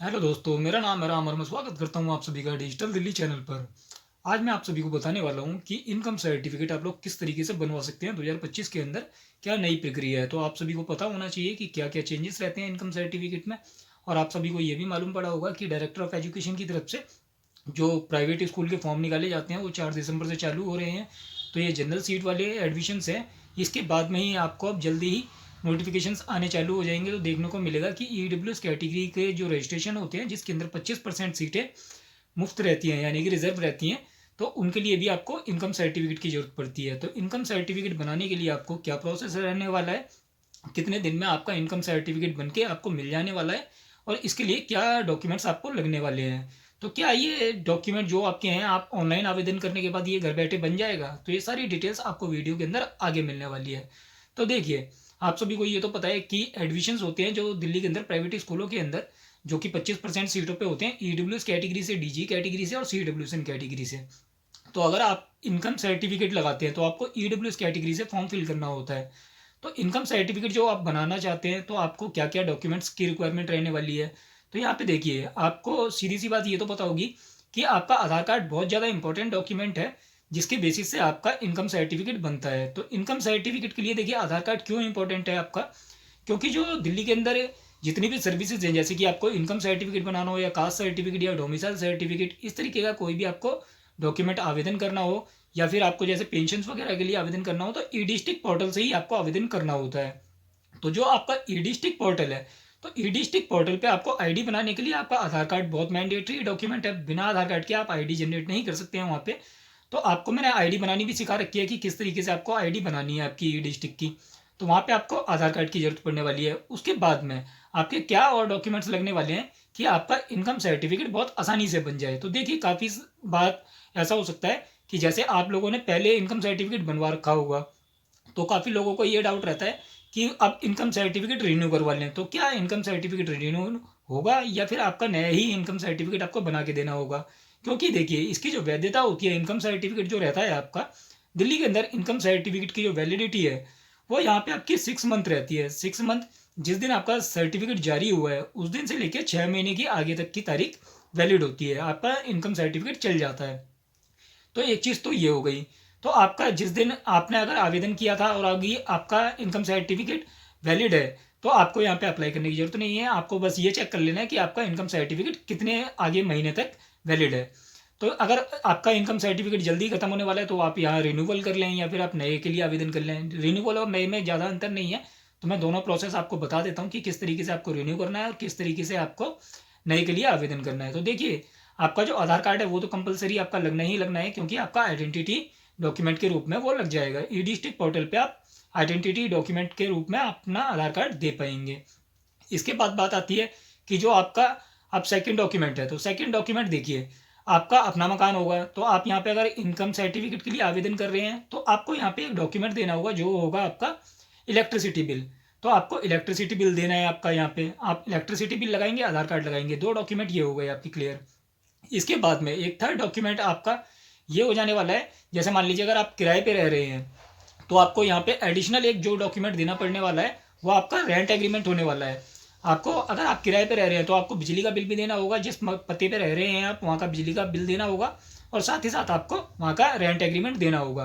Hello दोस्तों, मेरा नाम है राम और मैं स्वागत करता हूँ आप सभी का डिजिटल दिल्ली चैनल पर। आज मैं आप सभी को बताने वाला हूँ कि इनकम सर्टिफिकेट आप लोग किस तरीके से बनवा सकते हैं 2025 के अंदर। क्या नई प्रक्रिया है, तो आप सभी को पता होना चाहिए कि क्या क्या चेंजेस रहते हैं इनकम सर्टिफिकेट में। और आप सभी को ये भी मालूम पड़ा होगा कि डायरेक्टर ऑफ एजुकेशन की तरफ से जो प्राइवेट स्कूल के फॉर्म निकाले जाते हैं वो 4 दिसंबर से चालू हो रहे हैं। तो ये जनरल सीट वाले एडमिशन्स हैं, इसके बाद में ही आपको अब जल्दी ही नोटिफिकेशंस आने चालू हो जाएंगे। तो देखने को मिलेगा कि EWS कैटेगरी के जो रजिस्ट्रेशन होते हैं जिसके अंदर 25% सीटें मुफ्त रहती हैं यानी कि रिजर्व रहती हैं, तो उनके लिए भी आपको इनकम सर्टिफिकेट की ज़रूरत पड़ती है। तो इनकम सर्टिफिकेट बनाने के लिए आपको क्या प्रोसेस रहने वाला है, कितने दिन में आपका इनकम सर्टिफिकेट बन के आपको मिल जाने वाला है, और इसके लिए क्या डॉक्यूमेंट्स आपको लगने वाले हैं। तो क्या ये डॉक्यूमेंट जो आपके हैं आप ऑनलाइन आवेदन करने के बाद ये घर बैठे बन जाएगा, तो ये सारी डिटेल्स आपको वीडियो के अंदर आगे मिलने वाली है। तो देखिए, आप सभी को ये तो पता है कि एडमिशन्स होते हैं जो दिल्ली के अंदर प्राइवेट स्कूलों के अंदर, जो कि 25% सीटों पे होते हैं EWS कैटेगरी से, DG कैटेगरी से और CWSN कैटेगरी से। तो अगर आप इनकम सर्टिफिकेट लगाते हैं तो आपको EWS कैटेगरी से फॉर्म फिल करना होता है। तो इनकम सर्टिफिकेट जो आप बनाना चाहते हैं तो आपको क्या क्या डॉक्यूमेंट्स की रिक्वायरमेंट रहने वाली है। तो यहाँ पे देखिए, आपको सीधी सी बात ये तो पता होगी कि आपका आधार कार्ड बहुत ज़्यादा इंपॉर्टेंट डॉक्यूमेंट है, जिसके बेसिस से आपका इनकम सर्टिफिकेट बनता है। तो इनकम सर्टिफिकेट के लिए देखिए, आधार कार्ड क्यों इंपॉर्टेंट है आपका, क्योंकि जो दिल्ली के अंदर जितनी भी सर्विसेज हैं, जैसे कि आपको इनकम सर्टिफिकेट बनाना हो या कास्ट सर्टिफिकेट या डोमिसाइल सर्टिफिकेट, इस तरीके का कोई भी आपको डॉक्यूमेंट आवेदन करना हो, या फिर आपको जैसे पेंशन वगैरह के लिए आवेदन करना हो, तो ई डिस्ट्रिक्ट पोर्टल से ही आपको आवेदन करना होता है। तो जो आपका ई डिस्ट्रिक्ट पोर्टल है, तो ई डिस्ट्रिक्ट पोर्टल पे आपको आईडी बनाने के लिए आपका आधार कार्ड बहुत मैंडेटरी डॉक्यूमेंट है। बिना आधार कार्ड के आप आईडी जनरेट नहीं कर सकते हैं वहाँ पे। तो आपको मैंने आईडी बनानी भी सिखा रखी है कि किस तरीके से आपको आईडी बनानी है आपकी ई डिस्ट्रिक्ट की। तो वहाँ पे आपको आधार कार्ड की जरूरत पड़ने वाली है। उसके बाद में आपके क्या और डॉक्यूमेंट्स लगने वाले हैं कि आपका इनकम सर्टिफिकेट बहुत आसानी से बन जाए। तो देखिए, काफ़ी बात ऐसा हो सकता है कि जैसे आप लोगों ने पहले इनकम सर्टिफिकेट बनवा रखा होगा, तो काफ़ी लोगों को ये डाउट रहता है कि अब इनकम सर्टिफिकेट रिन्यू करवा लें, तो क्या इनकम सर्टिफिकेट रिन्यू होगा या फिर आपका नया ही इनकम सर्टिफिकेट आपको बना के देना होगा। क्योंकि देखिए, इसकी जो वैधता होती है, इनकम सर्टिफिकेट जो रहता है आपका दिल्ली के अंदर, इनकम सर्टिफिकेट की जो वैलिडिटी है वो यहाँ पे आपकी 6 मंथ रहती है। 6 मंथ, जिस दिन आपका सर्टिफिकेट जारी हुआ है उस दिन से लेकर 6 महीने की आगे तक की तारीख वैलिड होती है, आपका इनकम सर्टिफिकेट चल जाता है। तो एक चीज़ तो ये हो गई। तो आपका जिस दिन आपने अगर आवेदन किया था और अभी आपका इनकम सर्टिफिकेट वैलिड है, तो आपको यहाँ पे अप्लाई करने की ज़रूरत नहीं है। आपको बस ये चेक कर लेना है कि आपका इनकम सर्टिफिकेट कितने आगे महीने तक वैलिड है। तो अगर आपका इनकम सर्टिफिकेट जल्दी खत्म होने वाला है तो आप यहाँ रिन्यूअल कर लें या फिर आप नए के लिए आवेदन कर लें। रिन्यूअल और नए में ज़्यादा अंतर नहीं है, तो मैं दोनों प्रोसेस आपको बता देता हूँ कि किस तरीके से आपको रिन्यू करना है और किस तरीके से आपको नए के लिए आवेदन करना है। तो देखिए, आपका जो आधार कार्ड है वो तो कंपलसरी आपका लगना ही लगना है, क्योंकि आपका आइडेंटिटी डॉक्यूमेंट के रूप में वो लग जाएगा। ई डिस्ट्रिक्ट पोर्टल पे आप आइडेंटिटी डॉक्यूमेंट के रूप में अपना आधार कार्ड दे पाएंगे। इसके बाद बात आती है कि जो आपका अब सेकंड डॉक्यूमेंट है, तो सेकंड डॉक्यूमेंट देखिए, आपका अपना मकान होगा। तो आप यहाँ पे अगर इनकम सर्टिफिकेट के लिए आवेदन कर रहे हैं तो आपको यहाँ पे एक डॉक्यूमेंट देना होगा जो होगा आपका इलेक्ट्रिसिटी बिल। तो आपको इलेक्ट्रिसिटी बिल देना है आपका। यहाँ पे आप इलेक्ट्रिसिटी बिल लगाएंगे, आधार कार्ड लगाएंगे, दो डॉक्यूमेंट ये हो गए आपकी क्लियर। इसके बाद में एक थर्ड डॉक्यूमेंट आपका ये हो जाने वाला है, जैसे मान लीजिए अगर आप किराए पे रह रहे हैं तो आपको यहाँ पे एडिशनल एक जो डॉक्यूमेंट देना पड़ने वाला है वो आपका रेंट एग्रीमेंट होने वाला है। आपको अगर आप किराए पे रह रहे हैं तो आपको बिजली का बिल भी देना होगा, जिस पते पे रह रहे हैं आप वहाँ का बिजली का बिल देना होगा, और साथ ही साथ आपको वहाँ का रेंट एग्रीमेंट देना होगा।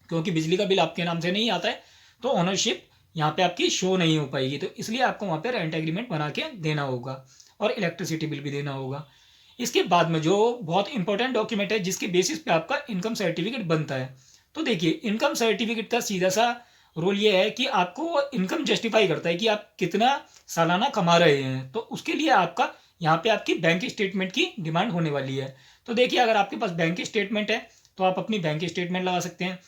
क्योंकि बिजली का बिल आपके नाम से नहीं आता है तो ओनरशिप यहाँ पे आपकी शो नहीं हो पाएगी, तो इसलिए आपको वहाँ पे रेंट एग्रीमेंट बना के देना होगा, और इलेक्ट्रिसिटी बिल भी देना होगा। इसके बाद में जो बहुत इंपॉर्टेंट डॉक्यूमेंट है जिसके बेसिस पे आपका इनकम सर्टिफिकेट बनता है, तो देखिए, इनकम सर्टिफिकेट का सीधा सा रोल ये है कि आपको इनकम जस्टिफाई करता है कि आप कितना सालाना कमा रहे हैं। तो उसके लिए आपका यहाँ पे आपकी बैंक स्टेटमेंट की डिमांड होने वाली है। तो देखिए, अगर आपके पास बैंक स्टेटमेंट है तो आप अपनी बैंक स्टेटमेंट लगा सकते हैं।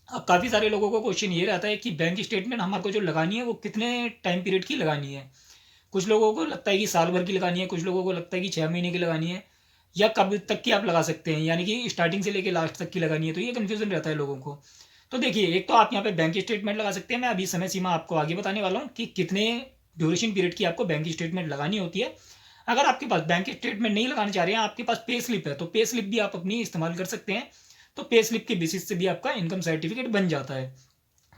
अब काफ़ी सारे लोगों को क्वेश्चन ये रहता है कि बैंक स्टेटमेंट हमारे को जो लगानी है वो कितने टाइम पीरियड की लगानी है। कुछ लोगों को लगता है कि साल भर की लगानी है, कुछ लोगों को लगता है कि 6 महीने की लगानी है, या कब तक की आप लगा सकते हैं, यानी कि स्टार्टिंग से लेकर लास्ट तक की लगानी है। तो ये कन्फ्यूजन रहता है लोगों को। तो देखिए, एक तो आप यहाँ पे बैंक स्टेटमेंट लगा सकते हैं। मैं अभी समय सीमा आपको आगे बताने वाला हूँ कि कितने ड्यूरेशन पीरियड की आपको बैंक स्टेटमेंट लगानी होती है। अगर आपके पास बैंक स्टेटमेंट नहीं लगाना चाह रहे हैं, आपके पास पे स्लिप है, तो पे स्लिप भी आप अपनी इस्तेमाल कर सकते हैं। तो पे स्लिप के बेसिस से भी आपका इनकम सर्टिफिकेट बन जाता है।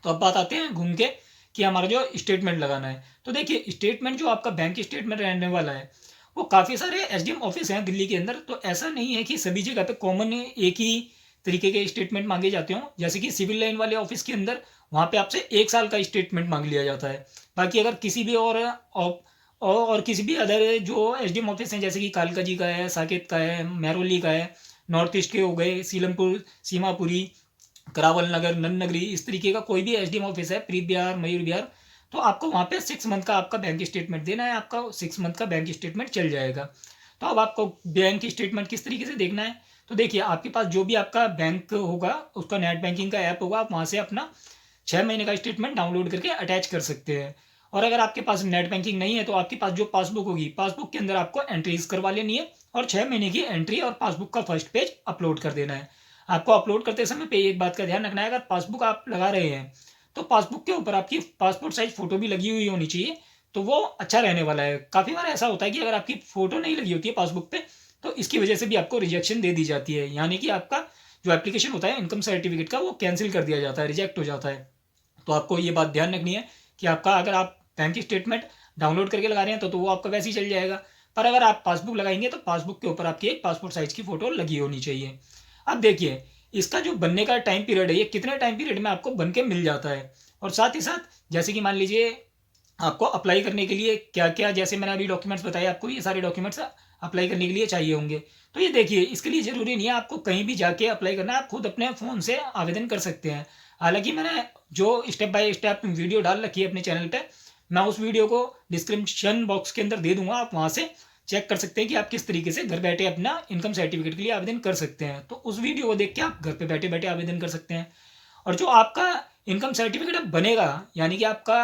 तो अब बात आते हैं घूम के कि हमारा जो स्टेटमेंट लगाना है। तो देखिए, स्टेटमेंट जो आपका बैंक स्टेटमेंट रहने वाला है वो काफ़ी सारे एसडीएम ऑफिस हैं दिल्ली के अंदर, तो ऐसा नहीं है कि सभी जगह पे कॉमन एक ही तरीके के स्टेटमेंट मांगे जाते हों। जैसे कि सिविल लाइन वाले ऑफिस के अंदर वहाँ पे आपसे 1 साल का स्टेटमेंट मांग लिया जाता है। बाकी अगर किसी भी और किसी भी अदर जो एसडीएम ऑफिस हैं, जैसे कि कालका जी का है, साकेत का है, महरौली का है, नॉर्थ ईस्ट के हो गए, सीलमपुर, सीमापुरी, करावल नगर, नन नगरी, इस तरीके का कोई भी एसडीएम ऑफिस है, प्रीत बिहार, मयूर बिहार, तो आपको वहाँ पे 6 मंथ का आपका बैंक स्टेटमेंट देना है। आपका 6 मंथ का बैंक स्टेटमेंट चल जाएगा। तो अब आपको बैंक स्टेटमेंट किस तरीके से देखना है, तो देखिए आपके पास जो भी आपका बैंक होगा उसका नेट बैंकिंग का ऐप होगा, आप वहाँ से अपना 6 महीने का स्टेटमेंट डाउनलोड करके अटैच कर सकते हैं। और अगर आपके पास नेट बैंकिंग नहीं है तो आपके पास जो पासबुक होगी, पासबुक के अंदर आपको एंट्रीज करवा लेनी है और 6 महीने की एंट्री और पासबुक का फर्स्ट पेज अपलोड कर देना है। आपको अपलोड करते समय पे एक बात का ध्यान रखना है, अगर पासबुक आप लगा रहे हैं तो पासबुक के ऊपर आपकी पासपोर्ट साइज फोटो भी लगी हुई होनी चाहिए, तो वो अच्छा रहने वाला है। काफ़ी बार ऐसा होता है कि अगर आपकी फोटो नहीं लगी होती है पासबुक पे तो इसकी वजह से भी आपको रिजेक्शन दे दी जाती है, यानी कि आपका जो एप्लीकेशन होता है इनकम सर्टिफिकेट का वो कैंसिल कर दिया जाता है, रिजेक्ट हो जाता है। तो आपको ये बात ध्यान रखनी है कि आपका अगर आप बैंक स्टेटमेंट डाउनलोड करके लगा रहे हैं तो वो आपका वैसे ही चल जाएगा, पर अगर आप पासबुक लगाएंगे तो पासबुक के ऊपर आपकी एक पासपोर्ट साइज की फ़ोटो लगी होनी चाहिए। अब देखिए इसका जो बनने का टाइम पीरियड है, ये कितने टाइम पीरियड में आपको बन के मिल जाता है। और साथ ही साथ जैसे कि मान लीजिए आपको अप्लाई करने के लिए क्या क्या, जैसे मैंने अभी डॉक्यूमेंट्स बताए आपको, ये सारे डॉक्यूमेंट्स अप्लाई करने के लिए चाहिए होंगे। तो ये देखिए इसके लिए ज़रूरी नहीं है आपको कहीं भी जाके अप्लाई करना है, आप खुद अपने फ़ोन से आवेदन कर सकते हैं। हालांकि मैंने जो स्टेप बाय स्टेप वीडियो डाल रखी है अपने चैनल पे, मैं उस वीडियो को डिस्क्रिप्शन बॉक्स के अंदर दे दूंगा, आप वहाँ से चेक कर सकते हैं कि आप किस तरीके से घर बैठे अपना इनकम सर्टिफिकेट के लिए आवेदन कर सकते हैं। तो उस वीडियो को देख के आप घर पे बैठे बैठे आवेदन कर सकते हैं। और जो आपका इनकम सर्टिफिकेट अब बनेगा, यानी कि आपका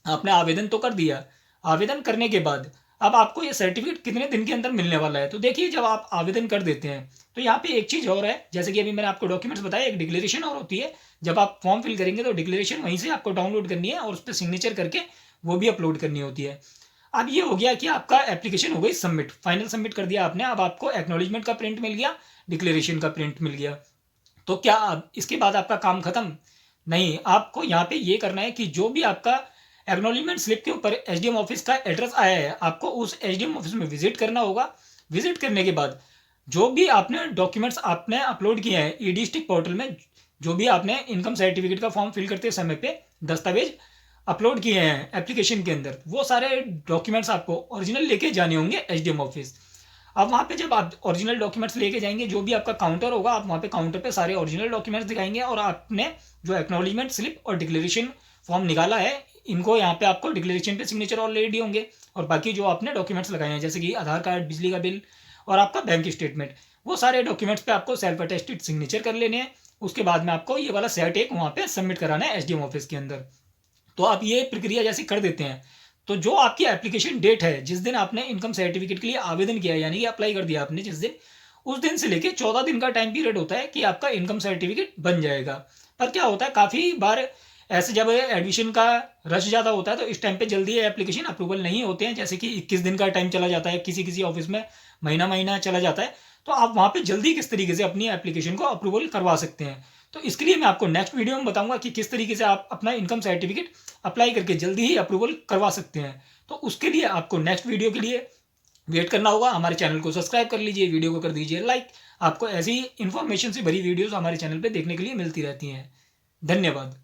आपने आवेदन तो कर दिया, आवेदन करने के बाद अब आपको ये सर्टिफिकेट कितने दिन के अंदर मिलने वाला है। तो देखिए जब आप आवेदन कर देते हैं तो यहाँ पे एक चीज़ और है, जैसे कि अभी मैंने आपको डॉक्यूमेंट्स बताया, एक डिक्लेरेशन और होती है। जब आप फॉर्म फिल करेंगे तो डिक्लेरेशन वहीं से आपको डाउनलोड करनी है और उस पर सिग्नेचर करके वो भी अपलोड करनी होती है। अब ये हो गया कि आपका एप्लीकेशन हो गई सबमिट, फाइनल सबमिट कर दिया आपने। अब आपको एक्नॉलेजमेंट का प्रिंट मिल गया, डिक्लेरेशन का प्रिंट मिल गया। तो क्या अब इसके बाद आपका काम खत्म? नहीं, आपको यहाँ पे ये करना है कि जो भी आपका एक्नॉलेजमेंट स्लिप के ऊपर एसडीएम ऑफिस का एड्रेस आया है, आपको उस एसडीएम ऑफिस में विजिट करना होगा। विजिट करने के बाद जो भी आपने डॉक्यूमेंट्स आपने अपलोड किए हैं ई डिस्ट्रिक्ट पोर्टल में, जो भी आपने इनकम सर्टिफिकेट का फॉर्म फिल करते समय पे दस्तावेज अपलोड किए हैं एप्लीकेशन के अंदर, वो सारे डॉक्यूमेंट्स आपको ओरिजिनल लेके जाने होंगे एसडीएम ऑफिस। अब वहाँ पे जब आप ओरिजिनल डॉक्यूमेंट्स लेके जाएंगे, जो भी आपका काउंटर होगा, आप वहाँ पे काउंटर पे सारे ओरिजिनल डॉक्यूमेंट्स दिखाएंगे और आपने जो एक्नॉलेजमेंट स्लिप और डिक्लेरेशन फॉर्म निकाला है, इनको यहाँ पे आपको डिक्लेरेशन पे सिग्नेचर ऑलरेडी होंगे और बाकी जो आपने डॉक्यूमेंट्स लगाए हैं जैसे कि आधार कार्ड, बिजली का बिल और आपका बैंक स्टेटमेंट, वो सारे डॉक्यूमेंट्स पे आपको सेल्फ अटेस्टेड सिग्नेचर कर लेने हैं। उसके बाद में आपको ये वाला सेट एक वहाँ पे सबमिट कराना है एसडीएम ऑफिस के अंदर। तो आप ये प्रक्रिया जैसे कर देते हैं तो जो आपकी एप्लीकेशन डेट है, जिस दिन आपने इनकम सर्टिफिकेट के लिए आवेदन किया यानी कि अप्लाई कर दिया आपने जिस दिन, उस दिन से लेके 14 दिन का टाइम पीरियड होता है कि आपका इनकम सर्टिफिकेट बन जाएगा। पर क्या होता है काफ़ी बार ऐसे जब एडमिशन का रश ज़्यादा होता है तो इस टाइम पे जल्दी एप्लीकेशन अप्रूवल नहीं होते हैं, जैसे कि 21 दिन का टाइम चला जाता है, किसी किसी ऑफिस में महीना महीना चला जाता है। तो आप वहाँ पे जल्दी किस तरीके से अपनी एप्लीकेशन को अप्रूवल करवा सकते हैं, तो इसके लिए मैं आपको नेक्स्ट वीडियो में बताऊंगा कि किस तरीके से आप अपना इनकम सर्टिफिकेट अप्लाई करके जल्दी ही अप्रूवल करवा सकते हैं। तो उसके लिए आपको नेक्स्ट वीडियो के लिए वेट करना होगा। हमारे चैनल को सब्सक्राइब कर लीजिए, वीडियो को कर दीजिए लाइक। आपको ऐसी इन्फॉर्मेशन से भरी वीडियोस हमारे चैनल पे देखने के लिए मिलती रहती हैं। धन्यवाद।